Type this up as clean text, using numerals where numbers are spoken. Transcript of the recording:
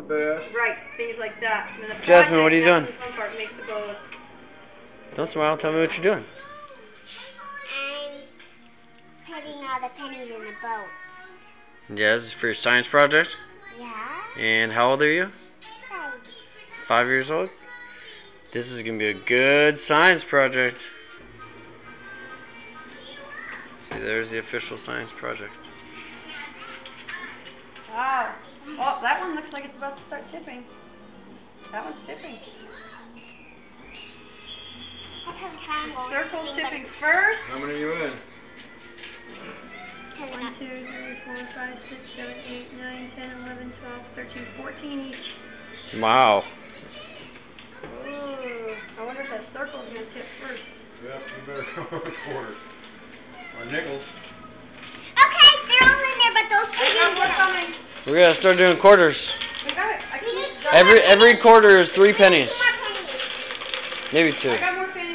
Right, things like that. And then the Jasmine, what are you doing? The fun part makes the bows. Don't smile. Tell me what you're doing. I'm putting all the pennies in the boat. Yeah, this is for your science project. Yeah? And how old are you? 5 years old? This is going to be a good science project. See, there's the official science project. Wow. Oh, that one looks like it's about to start tipping. That one's tipping. Circle's tipping first. How many are you in? 1, 2, 3, 4, 5, 6, 7, 8, 9, 10, 11, 12, 13, 14 each. Wow. Ooh, I wonder if that circle's going to tip first. Yep, you better come up with quarters. Or nickels. Okay, they're all in there, but those two Hang on, we're coming. We're going to start doing quarters. I got it. I can't. Every quarter is 3 pennies. Two more pennies. Maybe 2. I got more pennies.